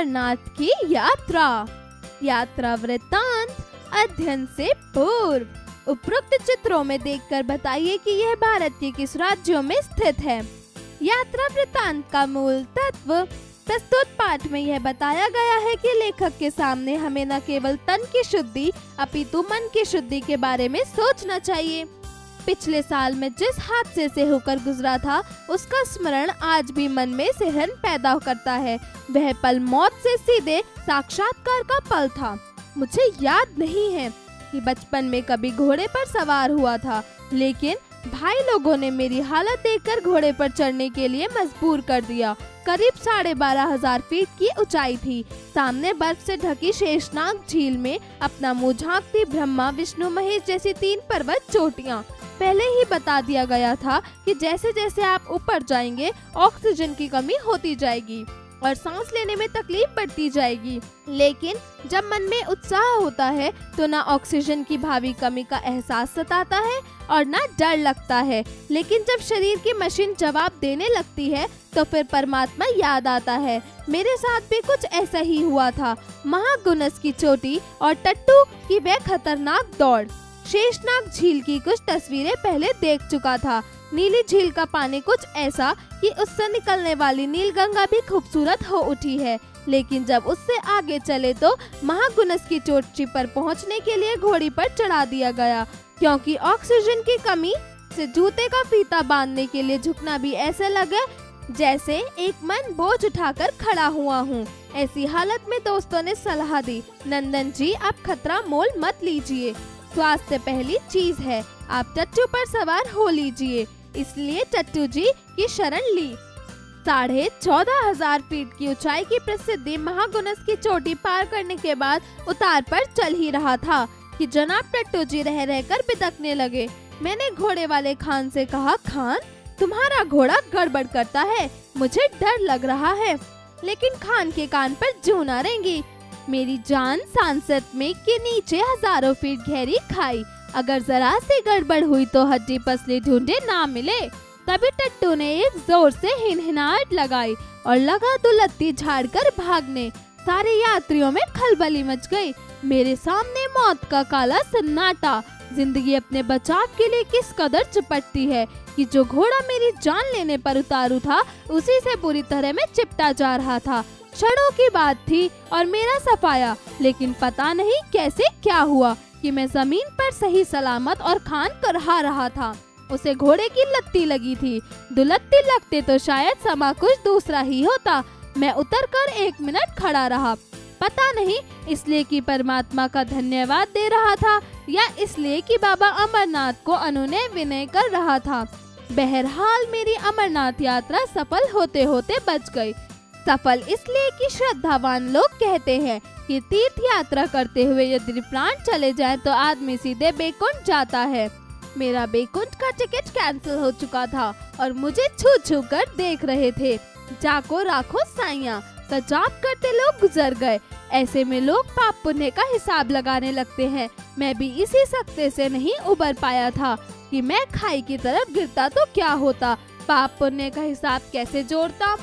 अमरनाथ की यात्रा। यात्रा वृत्तांत अध्ययन से पूर्व उपरोक्त चित्रों में देखकर बताइए कि यह भारत के किस राज्यों में स्थित है। यात्रा वृत्तांत का मूल तत्व। प्रस्तुत पाठ में यह बताया गया है कि लेखक के सामने हमें न केवल तन की शुद्धि अपितु मन की शुद्धि के बारे में सोचना चाहिए। पिछले साल में जिस हादसे से होकर गुजरा था उसका स्मरण आज भी मन में सिहरन पैदा करता है। वह पल मौत से सीधे साक्षात्कार का पल था। मुझे याद नहीं है कि बचपन में कभी घोड़े पर सवार हुआ था, लेकिन भाई लोगों ने मेरी हालत देखकर घोड़े पर चढ़ने के लिए मजबूर कर दिया। करीब 12,500 फीट की ऊंचाई थी। सामने बर्फ से ढकी शेषनाग झील में अपना मुंह झांकती ब्रह्मा विष्णु महेश जैसी 3 पर्वत चोटियां। पहले ही बता दिया गया था कि जैसे जैसे आप ऊपर जाएंगे ऑक्सीजन की कमी होती जाएगी और सांस लेने में तकलीफ बढ़ती जाएगी। लेकिन जब मन में उत्साह होता है तो ना ऑक्सीजन की भावी कमी का एहसास सताता है और ना डर लगता है। लेकिन जब शरीर की मशीन जवाब देने लगती है तो फिर परमात्मा याद आता है। मेरे साथ भी कुछ ऐसा ही हुआ था। महागुनस की चोटी और टट्टू की वह खतरनाक दौड़। शेषनाग झील की कुछ तस्वीरें पहले देख चुका था। नीली झील का पानी कुछ ऐसा कि उससे निकलने वाली नीलगंगा भी खूबसूरत हो उठी है। लेकिन जब उससे आगे चले तो महागुनस की चोटी पर पहुंचने के लिए घोड़ी पर चढ़ा दिया गया, क्योंकि ऑक्सीजन की कमी से जूते का फीता बांधने के लिए झुकना भी ऐसे लगे जैसे एक मन बोझ उठाकर खड़ा हुआ हूँ। ऐसी हालत में दोस्तों ने सलाह दी, नंदन जी आप खतरा मोल मत लीजिए, स्वास्थ्य पहली चीज है, आप टट्टू पर सवार हो लीजिए। इसलिए टट्टू जी की शरण ली। 14,500 फीट की ऊंचाई की प्रसिद्धि महागुनस की चोटी पार करने के बाद उतार पर चल ही रहा था कि जनाब टट्टू जी रह रहकर बिदकने लगे। मैंने घोड़े वाले खान से कहा, खान तुम्हारा घोड़ा गड़बड़ करता है, मुझे डर लग रहा है। लेकिन खान के कान पर जूं न रेंगी। मेरी जान सांसत में के नीचे हजारों फीट गहरी खाई, अगर जरा सी गड़बड़ हुई तो हड्डी पसली ढूंढे ना मिले। तभी टट्टू ने एक जोर से हिनहिनाहट लगाई और लगा दुलत्ती झाड़कर भागने। सारे यात्रियों में खलबली मच गई। मेरे सामने मौत का काला सन्नाटा। जिंदगी अपने बचाव के लिए किस कदर चिपटती है कि जो घोड़ा मेरी जान लेने पर उतारू था उसी से बुरी तरह में चिपटा जा रहा था। क्षणों की बात थी और मेरा सफाया, लेकिन पता नहीं कैसे क्या हुआ कि मैं जमीन पर सही सलामत और खान करहा रहा था। उसे घोड़े की लत्ती लगी थी। दुलत्ती लगते तो शायद समा कुछ दूसरा ही होता। मैं उतरकर 1 मिनट खड़ा रहा, पता नहीं इसलिए कि परमात्मा का धन्यवाद दे रहा था या इसलिए कि बाबा अमरनाथ को अनुनय विनय कर रहा था। बहरहाल मेरी अमरनाथ यात्रा सफल होते होते बच गई। सफल इसलिए कि श्रद्धावान लोग कहते हैं कि तीर्थ यात्रा करते हुए यदि प्राण चले जाएं तो आदमी सीधे बैकुंठ जाता है। मेरा बैकुंठ का टिकट कैंसिल हो चुका था और मुझे छू छू कर देख रहे थे। जाको राखो साइयां, तजाब करते लोग गुजर गए। ऐसे में लोग पाप पुण्य का हिसाब लगाने लगते हैं। मैं भी इसी सकते से नहीं उबर पाया था कि मैं खाई की तरफ गिरता तो क्या होता, पाप पुण्य का हिसाब कैसे जोड़ता।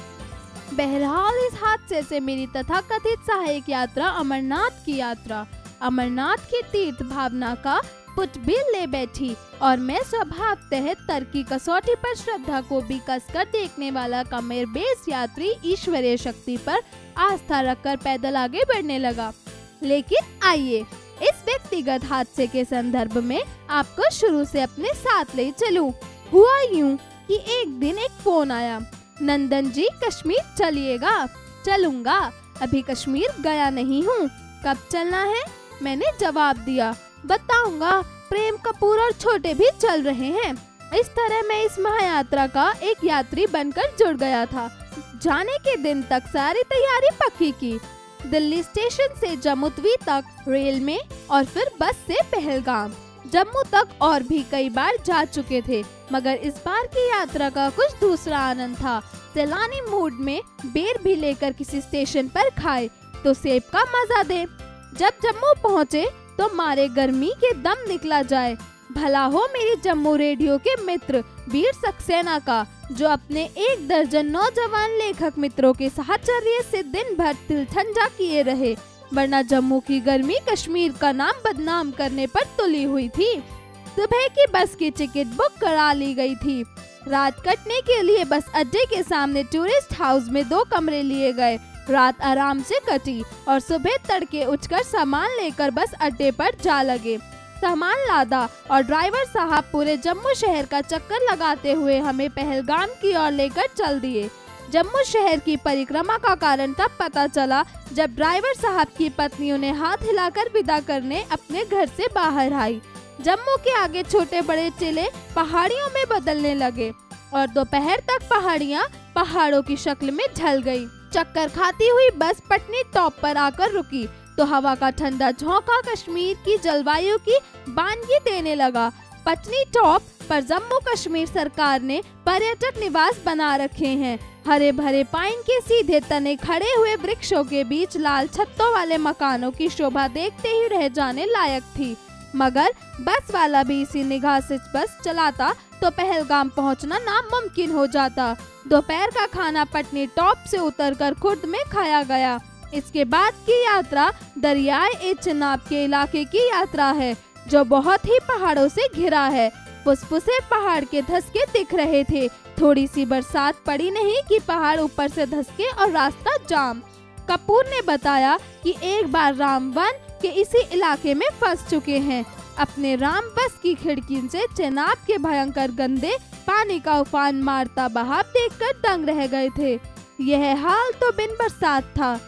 बहरहाल इस हादसे से मेरी तथाकथित सहायक यात्रा अमरनाथ की यात्रा अमरनाथ की तीर्थ भावना का पुट भी ले बैठी और मैं स्वभावतः तर्क की कसौटी पर श्रद्धा को भी कसकर देखने वाला कमेर बेस यात्री ईश्वरीय शक्ति पर आस्था रखकर पैदल आगे बढ़ने लगा। लेकिन आइए इस व्यक्तिगत हादसे के संदर्भ में आपको शुरू से अपने साथ ले चलूं। हुआ यूं कि एक दिन एक फोन आया, नंदन जी कश्मीर चलिएगा। चलूंगा, अभी कश्मीर गया नहीं हूँ, कब चलना है? मैंने जवाब दिया, बताऊंगा, प्रेम कपूर और छोटे भी चल रहे हैं। इस तरह मैं इस महायात्रा का एक यात्री बनकर जुड़ गया था। जाने के दिन तक सारी तैयारी पक्की की। दिल्ली स्टेशन से जम्मू तक रेल में और फिर बस से पहलगाम। जम्मू तक और भी कई बार जा चुके थे, मगर इस बार की यात्रा का कुछ दूसरा आनंद था। सैलानी मूड में बेर भी लेकर किसी स्टेशन पर खाए तो सेब का मजा दे। जब जम्मू पहुँचे तो मारे गर्मी के दम निकला जाए। भला हो मेरी जम्मू रेडियो के मित्र वीर सक्सेना का, जो अपने 1 दर्जन नौजवान लेखक मित्रों के साहचर्य से दिन भर तिलठंडा किए रहे, वरना जम्मू की गर्मी कश्मीर का नाम बदनाम करने पर तुली हुई थी। सुबह की बस की टिकट बुक करा ली गई थी। रात कटने के लिए बस अड्डे के सामने टूरिस्ट हाउस में 2 कमरे लिए गए। रात आराम से कटी और सुबह तड़के उठकर सामान लेकर बस अड्डे पर जा लगे। सामान लादा और ड्राइवर साहब पूरे जम्मू शहर का चक्कर लगाते हुए हमें पहलगाम की ओर लेकर चल दिए। जम्मू शहर की परिक्रमा का कारण तब पता चला जब ड्राइवर साहब की पत्नी उन्हें हाथ हिलाकर विदा करने अपने घर से बाहर आई। जम्मू के आगे छोटे बड़े टीले पहाड़ियों में बदलने लगे और दोपहर तक पहाड़ियाँ पहाड़ों की शक्ल में ढल गई। चक्कर खाती हुई बस पटनी टॉप पर आकर रुकी तो हवा का ठंडा झोंका कश्मीर की जलवायु की बानगी देने लगा। पटनी टॉप पर जम्मू कश्मीर सरकार ने पर्यटक निवास बना रखे हैं। हरे भरे पाइन के सीधे तने खड़े हुए वृक्षों के बीच लाल छत्तों वाले मकानों की शोभा देखते ही रह जाने लायक थी। मगर बस वाला भी इसी निगाह से बस चलाता तो पहलगाम पहुंचना नामुमकिन हो जाता। दोपहर का खाना पटनी टॉप से उतरकर खुर्द में खाया गया। इसके बाद की यात्रा दरियाए चेनाब के इलाके की यात्रा है, जो बहुत ही पहाड़ों से घिरा है। फुसफुसे पहाड़ के धसके दिख रहे थे। थोड़ी सी बरसात पड़ी नहीं कि पहाड़ ऊपर से धसके और रास्ता जाम। कपूर ने बताया कि एक बार रामवन के इसी इलाके में फंस चुके हैं। अपने राम बस की खिड़की से चेनाब के भयंकर गंदे पानी का उफान मारता बहाव देखकर दंग रह गए थे। यह हाल तो बिन बरसात था।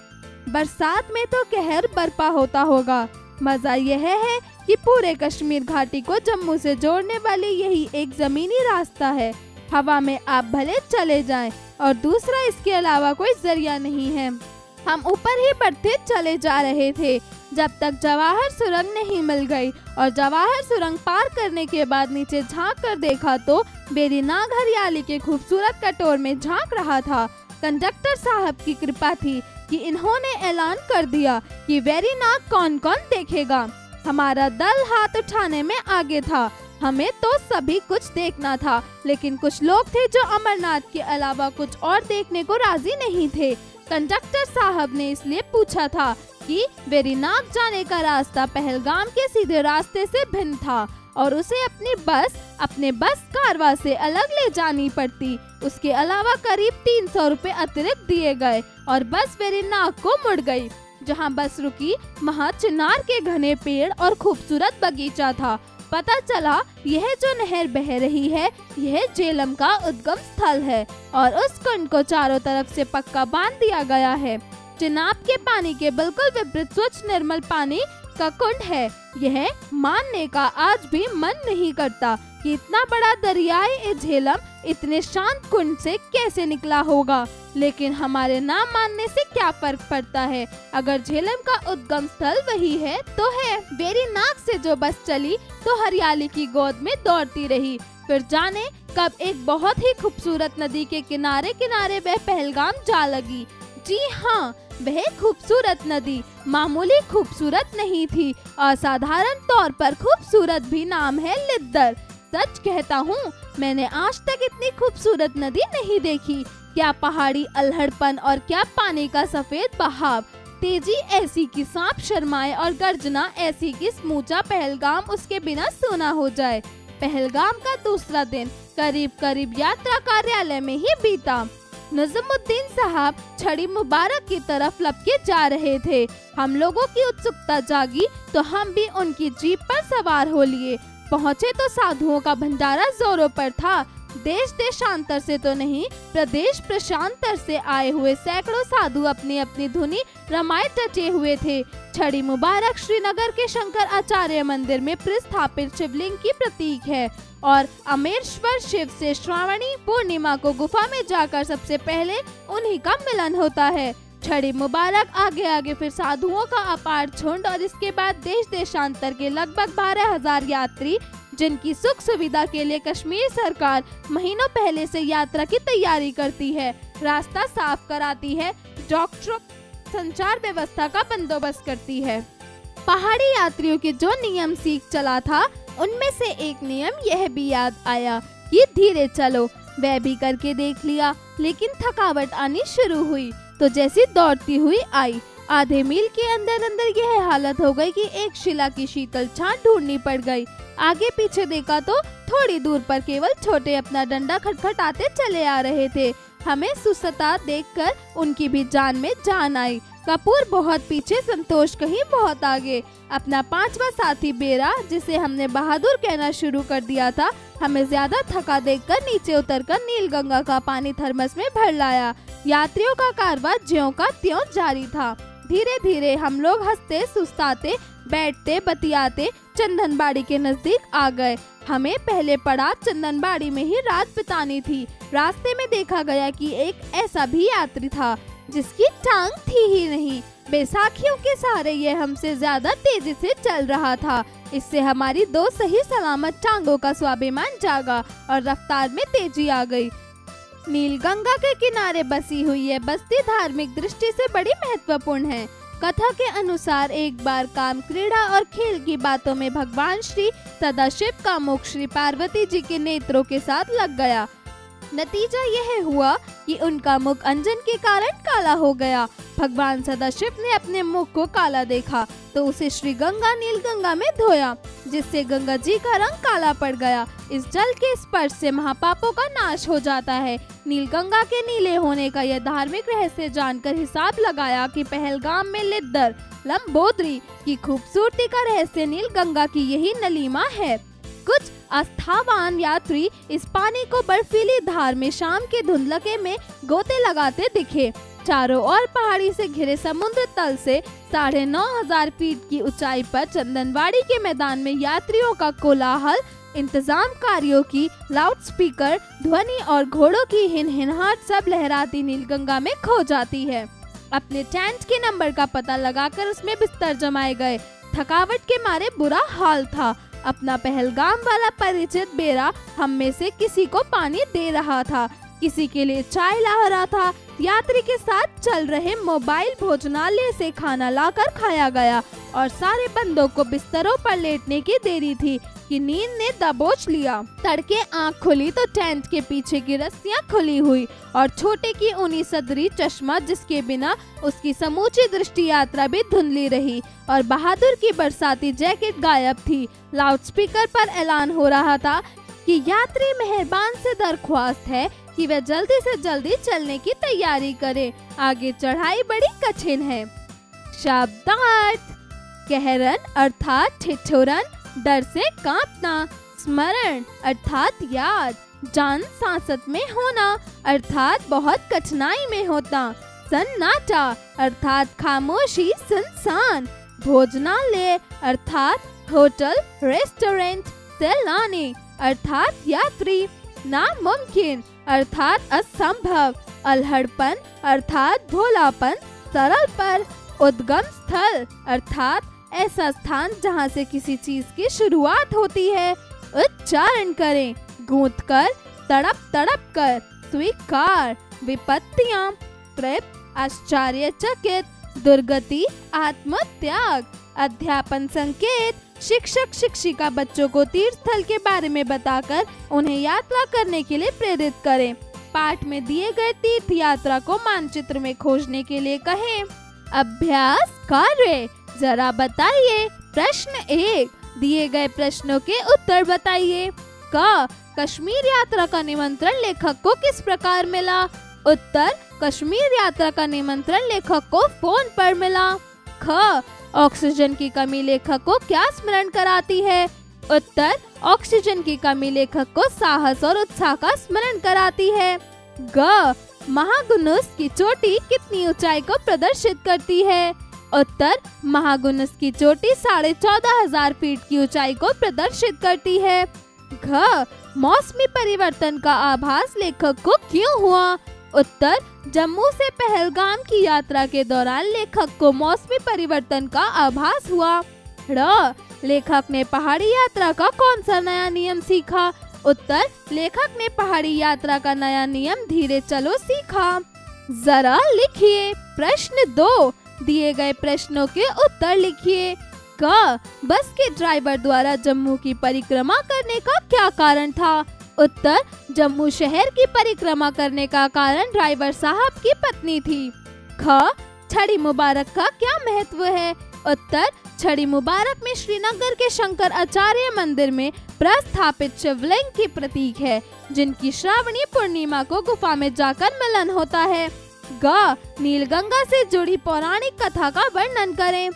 बरसात में तो कहर बरपा होता होगा। मजा यह है कि पूरे कश्मीर घाटी को जम्मू से जोड़ने वाली यही एक जमीनी रास्ता है। हवा में आप भले चले जाएं और दूसरा इसके अलावा कोई जरिया नहीं है। हम ऊपर ही बढ़ते चले जा रहे थे जब तक जवाहर सुरंग नहीं मिल गई और जवाहर सुरंग पार करने के बाद नीचे झांक कर देखा तो बेरीनाग हरियाली के खूबसूरत कटोर में झांक रहा था। कंडक्टर साहब की कृपा थी कि इन्होंने ऐलान कर दिया कि वेरीनाग कौन कौन देखेगा। हमारा दल हाथ उठाने में आगे था। हमें तो सभी कुछ देखना था, लेकिन कुछ लोग थे जो अमरनाथ के अलावा कुछ और देखने को राजी नहीं थे। कंडक्टर साहब ने इसलिए पूछा था कि वेरीनाग जाने का रास्ता पहलगाम के सीधे रास्ते से भिन्न था और उसे अपने बस कारवा से अलग ले जानी पड़ती। उसके अलावा करीब 300 रुपए अतिरिक्त दिए गए और बस वेरीनाग को मुड़ गई। जहां बस रुकी वहां चिनार के घने पेड़ और खूबसूरत बगीचा था। पता चला यह जो नहर बह रही है यह झेलम का उद्गम स्थल है और उस कुंड को चारों तरफ से पक्का बांध दिया गया है। चिनाब के पानी के बिल्कुल विपरीत स्वच्छ निर्मल पानी का कुंड है। यह मानने का आज भी मन नहीं करता कि इतना बड़ा दरियाए झेलम इतने शांत कुंड से कैसे निकला होगा, लेकिन हमारे ना मानने से क्या फर्क पड़ता है। अगर झेलम का उद्गम स्थल वही है तो है। वेरीनाग से जो बस चली तो हरियाली की गोद में दौड़ती रही। फिर जाने कब एक बहुत ही खूबसूरत नदी के किनारे किनारे वह पहलगाम जा लगी। जी हाँ, वह खूबसूरत नदी मामूली खूबसूरत नहीं थी, असाधारण तौर पर खूबसूरत भी। नाम है लिद्दर। सच कहता हूँ, मैंने आज तक इतनी खूबसूरत नदी नहीं देखी। क्या पहाड़ी अल्हड़पन और क्या पानी का सफेद बहाव। तेजी ऐसी कि सांप शर्माए और गर्जना ऐसी कि समूचा पहलगाम उसके बिना सूना हो जाए। पहलगाम का दूसरा दिन करीब यात्रा कार्यालय में ही बीता। नजमुद्दीन साहब छड़ी मुबारक की तरफ लपके जा रहे थे। हम लोगों की उत्सुकता जागी तो हम भी उनकी जीप पर सवार हो लिए। पहुँचे तो साधुओं का भंडारा जोरों पर था। देश देशांतर से तो नहीं, प्रदेश प्रशांतर से आए हुए सैकड़ों साधु अपनी अपनी धुनी रमाए डटे हुए थे। छड़ी मुबारक श्रीनगर के शंकर आचार्य मंदिर में प्रतिष्ठापित शिवलिंग की प्रतीक है और अमेश्वर शिव से श्रावणी पूर्णिमा को गुफा में जाकर सबसे पहले उन्हीं का मिलन होता है। छड़ी मुबारक आगे आगे फिर साधुओं का अपार झुंड और इसके बाद देश देशांतर के लगभग 12,000 यात्री, जिनकी सुख सुविधा के लिए कश्मीर सरकार महीनों पहले से यात्रा की तैयारी करती है, रास्ता साफ कराती है, डॉक्टरों संचार व्यवस्था का बंदोबस्त करती है। पहाड़ी यात्रियों के जो नियम सीख चला था उनमें से एक नियम यह भी याद आया कि धीरे चलो। वह भी करके देख लिया, लेकिन थकावट आनी शुरू हुई तो जैसी दौड़ती हुई आई। आधे मील के अंदर अंदर यह हालत हो गई कि एक शिला की शीतल छान ढूंढनी पड़ गई। आगे पीछे देखा तो थोड़ी दूर पर केवल छोटे अपना डंडा खटखटाते चले आ रहे थे। हमें सुसता देखकर उनकी भी जान में जान आई। कपूर बहुत पीछे, संतोष कहीं बहुत आगे। अपना पांचवा साथी बेरा, जिसे हमने बहादुर कहना शुरू कर दिया था, हमें ज्यादा थका देखकर नीचे उतरकर नीलगंगा का पानी थर्मस में भर लाया। यात्रियों का कारवां ज्यों का त्यों जारी था। धीरे धीरे हम लोग हंसते, सुस्ताते, बैठते, बतियाते चंदनबाड़ी के नजदीक आ गए। हमें पहले पड़ाव चंदनबाड़ी में ही रात बितानी थी। रास्ते में देखा गया कि एक ऐसा भी यात्री था जिसकी टांग थी ही नहीं। बैसाखियों के सहारे यह हमसे ज्यादा तेजी से चल रहा था। इससे हमारी दो सही सलामत टांगों का स्वाभिमान जागा और रफ्तार में तेजी आ गई। नीलगंगा के किनारे बसी हुई यह बस्ती धार्मिक दृष्टि से बड़ी महत्वपूर्ण है। कथा के अनुसार एक बार काम, क्रीड़ा और खेल की बातों में भगवान श्री सदाशिव का मुख श्री पार्वती जी के नेत्रों के साथ लग गया। नतीजा यह हुआ कि उनका मुख अंजन के कारण काला हो गया। भगवान सदाशिव ने अपने मुख को काला देखा तो उसे श्री गंगा नीलगंगा में धोया, जिससे गंगा जी का रंग काला पड़ गया। इस जल के स्पर्श से महापापों का नाश हो जाता है। नीलगंगा के नीले होने का यह धार्मिक रहस्य जानकर हिसाब लगाया कि पहलगाम में लिद्दर लंबोदरी की खूबसूरती का रहस्य नीलगंगा की यही नलीमा है। कुछ आस्थावान यात्री इस पानी को बर्फीली धार में शाम के धुंधलके में गोते लगाते दिखे। चारों ओर पहाड़ी से घिरे समुद्र तल से 9,500 फीट की ऊंचाई पर चंदनबाड़ी के मैदान में यात्रियों का कोलाहल, इंतजामकारियों की लाउडस्पीकर ध्वनि और घोड़ों की हिनहिनाहट सब लहराती नीलगंगा में खो जाती है। अपने टेंट के नंबर का पता लगाकर उसमें बिस्तर जमाए गए। थकावट के मारे बुरा हाल था। अपना पहलगाम वाला परिचित बेरा हम में से किसी को पानी दे रहा था, किसी के लिए चाय ला रहा था। यात्री के साथ चल रहे मोबाइल भोजनालय से खाना लाकर खाया गया और सारे बंदों को बिस्तरों पर लेटने की देरी थी कि नींद ने दबोच लिया। तड़के आंख खुली तो टेंट के पीछे की रस्सियां खुली हुई और छोटे की ऊनी सदरी चश्मा, जिसके बिना उसकी समूची दृष्टि यात्रा भी धुंधली रही, और बहादुर की बरसाती जैकेट गायब थी। लाउडस्पीकर पर ऐलान हो रहा था कि यात्री मेहरबान से दरख्वास्त है कि वह जल्दी से जल्दी चलने की तैयारी करे। आगे चढ़ाई बड़ी कठिन है। शब्दार्थ: कहरन अर्थात ठिठुरन, डर से कांपना। स्मरण अर्थात याद। जान सांसत में होना अर्थात बहुत कठिनाई में होता। सन्नाटा अर्थात खामोशी, सुनसान। भोजनालय अर्थात होटल, रेस्टोरेंट। सैलानी अर्थात यात्री। नामुमकिन अर्थात असंभव। अल्हड़पन अर्थात भोलापन, सरल पर। उद्गम स्थल अर्थात ऐसा स्थान जहाँ से किसी चीज की शुरुआत होती है। उच्चारण करें: गूंथ कर, तड़प तड़प कर। स्वीकार: विपत्तियाँ। तृप्त, आश्चर्यचकित। दुर्गति, आत्मत्याग। अध्यापन संकेत: शिक्षक शिक्षिका बच्चों को तीर्थ स्थल के बारे में बताकर उन्हें यात्रा करने के लिए प्रेरित करें। पाठ में दिए गए तीर्थ यात्रा को मानचित्र में खोजने के लिए कहें। अभ्यास कार्य: जरा बताइए। प्रश्न 1, दिए गए प्रश्नों के उत्तर बताइए। क, कश्मीर यात्रा का निमंत्रण लेखक को किस प्रकार मिला? उत्तर: कश्मीर यात्रा का निमंत्रण लेखक को फोन पर मिला। ख, ऑक्सीजन की कमी लेखक को क्या स्मरण कराती है? उत्तर: ऑक्सीजन की कमी लेखक को साहस और उत्साह का स्मरण कराती है। ग, महागुनुस की चोटी कितनी ऊंचाई को प्रदर्शित करती है? उत्तर: महागुनुस की चोटी 14,500 फीट की ऊंचाई को प्रदर्शित करती है। घ, मौसमी परिवर्तन का आभास लेखक को क्यों हुआ? उत्तर: जम्मू से पहलगाम की यात्रा के दौरान लेखक को मौसमी परिवर्तन का आभास हुआ। ड़, लेखक ने पहाड़ी यात्रा का कौन सा नया नियम सीखा? उत्तर: लेखक ने पहाड़ी यात्रा का नया नियम धीरे चलो सीखा। जरा लिखिए। प्रश्न 2, दिए गए प्रश्नों के उत्तर लिखिए। क, बस के ड्राइवर द्वारा जम्मू की परिक्रमा करने का क्या कारण था? उत्तर, जम्मू शहर की परिक्रमा करने का कारण ड्राइवर साहब की पत्नी थी। ख, छड़ी मुबारक का क्या महत्व है? उत्तर, छड़ी मुबारक में श्रीनगर के शंकर आचार्य मंदिर में प्रस्थापित शिवलिंग की प्रतीक है, जिनकी श्रावणी पूर्णिमा को गुफा में जाकर मिलन होता है। ग, नीलगंगा से जुड़ी पौराणिक कथा का वर्णन करें।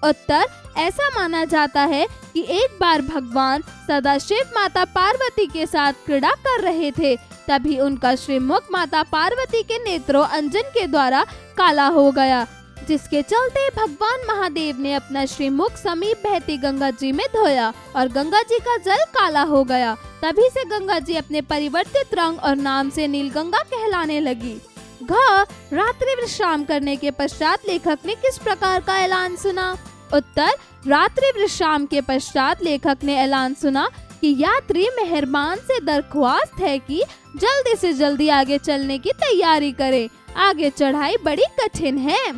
उत्तर, ऐसा माना जाता है कि एक बार भगवान सदाशिव माता पार्वती के साथ क्रीड़ा कर रहे थे, तभी उनका श्रीमुख माता पार्वती के नेत्रों अंजन के द्वारा काला हो गया, जिसके चलते भगवान महादेव ने अपना श्रीमुख समीप बहती गंगा जी में धोया और गंगा जी का जल काला हो गया। तभी से गंगा जी अपने परिवर्तित रंग और नाम से नीलगंगा कहलाने लगी। घ, रात्रि विश्राम करने के पश्चात लेखक ने किस प्रकार का ऐलान सुना? उत्तर, रात्रि विश्राम के पश्चात लेखक ने ऐलान सुना कि यात्री मेहरबान से दरख्वास्त है कि जल्दी से जल्दी आगे चलने की तैयारी करें, आगे चढ़ाई बड़ी कठिन है।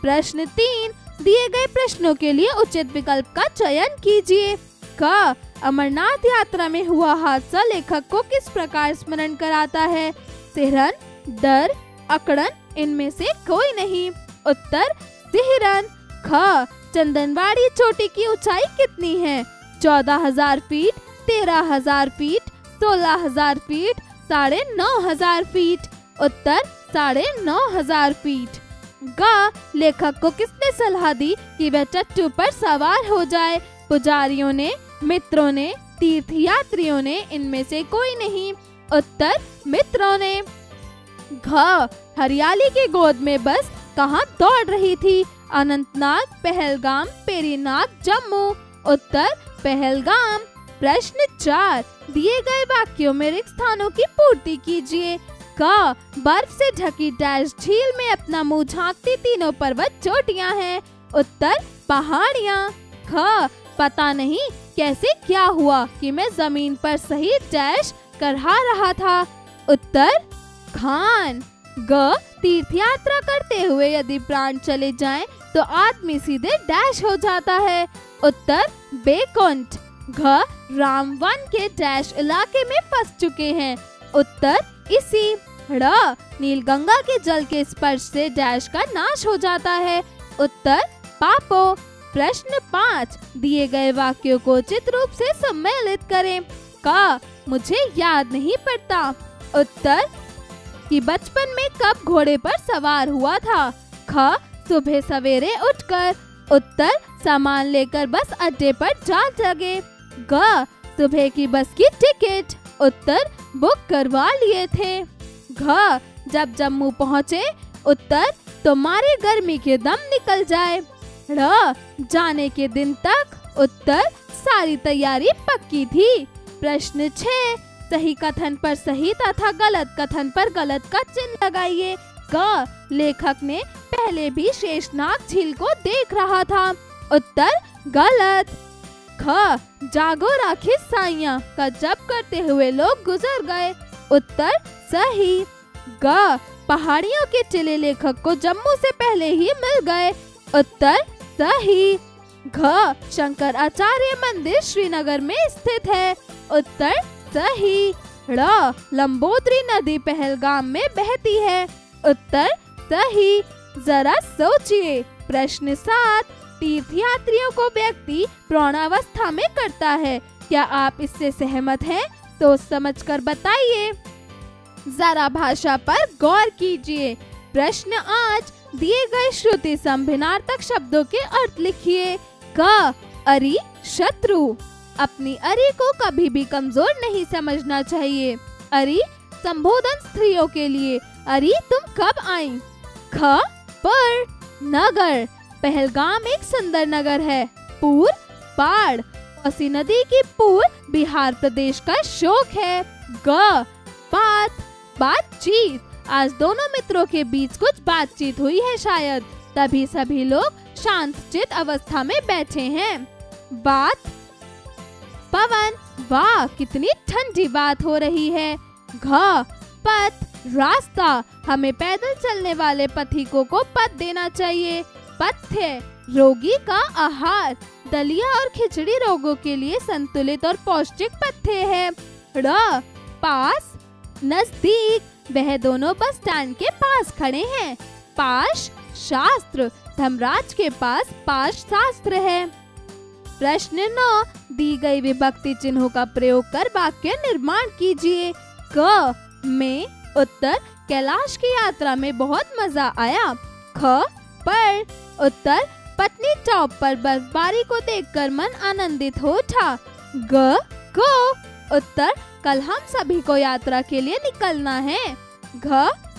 प्रश्न 3, दिए गए प्रश्नों के लिए उचित विकल्प का चयन कीजिए। क, अमरनाथ यात्रा में हुआ हादसा लेखक को किस प्रकार स्मरण कराता है? सिहरन, डर, अकड़न, इनमें से कोई नहीं। उत्तर, सिहरन। ख, चंदनवाड़ी चोटी की ऊंचाई कितनी है? 14,000 फीट, 13,000 फीट, 16,000 फीट, 9,500 फीट। उत्तर, 9,500 फीट। ग, लेखक को किसने सलाह दी कि वह टट्टू पर सवार हो जाए? पुजारियों ने, मित्रों ने, तीर्थयात्रियों ने, इनमें से कोई नहीं। उत्तर, मित्रों ने। घ, हरियाली की गोद में बस कहाँ दौड़ रही थी? अनंतनाग, पहलगाम, पेरीनाग, जम्मू। उत्तर, पहलगाम। प्रश्न 4, दिए गए वाक्यों में रिक्त स्थानों की पूर्ति कीजिए। क, बर्फ से ढकी डैश झील में अपना मुंह झांकती तीनों पर्वत चोटियां हैं। उत्तर, पहाड़ियां। ख, पता नहीं कैसे क्या हुआ कि मैं जमीन पर सही डैश करहा रहा था। उत्तर, खान। ग, तीर्थ यात्रा करते हुए यदि प्राण चले जाएं तो आदमी सीधे डैश हो जाता है। उत्तर, बेकुंठ। घ, राम वन के डैश इलाके में फंस चुके हैं। उत्तर, इसी। ड़, नीलगंगा के जल के स्पर्श से डैश का नाश हो जाता है। उत्तर, पापो। प्रश्न 5, दिए गए वाक्यों को उचित रूप से सम्मिलित करें। क, मुझे याद नहीं पड़ता। उत्तर, कि बचपन में कब घोड़े पर सवार हुआ था। ख, सुबह सवेरे उठकर। उत्तर, सामान लेकर बस अड्डे पर जा लगे। ग, सुबह की बस की टिकट। उत्तर, बुक करवा लिए थे। घ, जब जम्मू पहुँचे। उत्तर, तुम्हारे गर्मी के दम निकल जाए। ड़, जाने के दिन तक। उत्तर, सारी तैयारी पक्की थी। प्रश्न 6, सही कथन पर सही तथा गलत कथन पर गलत का चिन्ह लगाइए। ग, लेखक ने पहले भी शेषनाग झील को देख रहा था। उत्तर, गलत। ख, जागो राखी साइयां का जप करते हुए लोग गुजर गए। उत्तर, सही। ग, पहाड़ियों के टिले लेखक को जम्मू से पहले ही मिल गए। उत्तर, सही। घ, शंकर आचार्य मंदिर श्रीनगर में स्थित है। उत्तर, सही। ड़, लंबोदरी नदी पहलगाम में बहती है। उत्तर, सही। जरा सोचिए। प्रश्न 7, तीर्थयात्रियों को व्यक्ति प्रौढ़ावस्था में करता है। क्या आप इससे सहमत हैं? सोच समझकर बताइए। जरा भाषा पर गौर कीजिए। प्रश्न 8, दिए गए श्रुति संभिन्नार्थक शब्दों के अर्थ लिखिए। क, अरि, शत्रु। अपनी अरि को कभी भी कमजोर नहीं समझना चाहिए। अरि, संबोधन स्त्रियों के लिए। अरि, तुम कब आई? ख, पर, नगर। पहलगाम एक सुंदर नगर है। पूर, पहाड़। कोसी नदी की पूर बिहार प्रदेश का शोक है। ग, बात, बातचीत। आज दोनों मित्रों के बीच कुछ बातचीत हुई है शायद, तभी सभी लोग शांतचित अवस्था में बैठे हैं। बात, पवन। वाह, कितनी ठंडी बात हो रही है। घ, पथ, रास्ता। हमें पैदल चलने वाले पथिकों को पथ देना चाहिए। पथ्य, रोगी का आहार। दलिया और खिचड़ी रोगों के लिए संतुलित और पौष्टिक पथ्य है। र पास, नजदीक, वह दोनों बस स्टैंड के पास खड़े हैं। पाश, शास्त्र, धर्मराज के पास पाश शास्त्र है। प्रश्न 9, दी गई विभक्ति चिन्हों का प्रयोग कर वाक्य निर्माण कीजिए। क में उत्तर, कैलाश की यात्रा में बहुत मजा आया। ख पर उत्तर, पत्नी टॉप पर बर्फबारी को देखकर मन आनंदित हो उठा। ग को उत्तर, कल हम सभी को यात्रा के लिए निकलना है। घ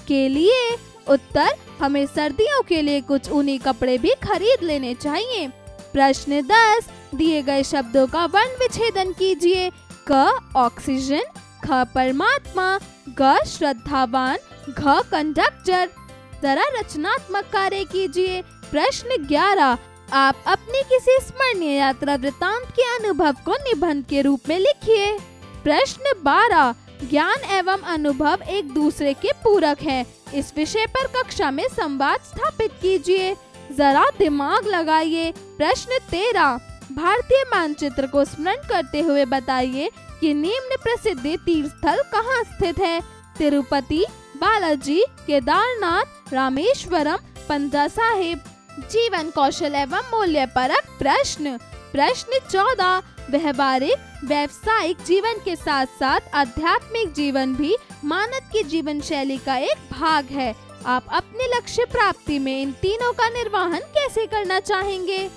के लिए उत्तर, हमें सर्दियों के लिए कुछ ऊनी कपड़े भी खरीद लेने चाहिए। प्रश्न 10, दिए गए शब्दों का वर्ण विच्छेदन कीजिए। क ऑक्सीजन, ख परमात्मा, ग श्रद्धावान, घ कंडक्टर। जरा रचनात्मक कार्य कीजिए। प्रश्न 11, आप अपनी किसी स्मरणीय यात्रा वृत्तांत के अनुभव को निबंध के रूप में लिखिए। प्रश्न 12, ज्ञान एवं अनुभव एक दूसरे के पूरक हैं। इस विषय पर कक्षा में संवाद स्थापित कीजिए। जरा दिमाग लगाइए। प्रश्न 13, भारतीय मानचित्र को स्मरण करते हुए बताइए कि निम्न प्रसिद्ध तीर्थ स्थल कहाँ स्थित है। तिरुपति, बालाजी, केदारनाथ, रामेश्वरम, पंजा साहिब। जीवन कौशल एवं मूल्य परक प्रश्न। प्रश्न 14, व्यवहारिक व्यावसायिक जीवन के साथ साथ आध्यात्मिक जीवन भी मानव की जीवन शैली का एक भाग है। आप अपने लक्ष्य प्राप्ति में इन तीनों का निर्वहन कैसे करना चाहेंगे?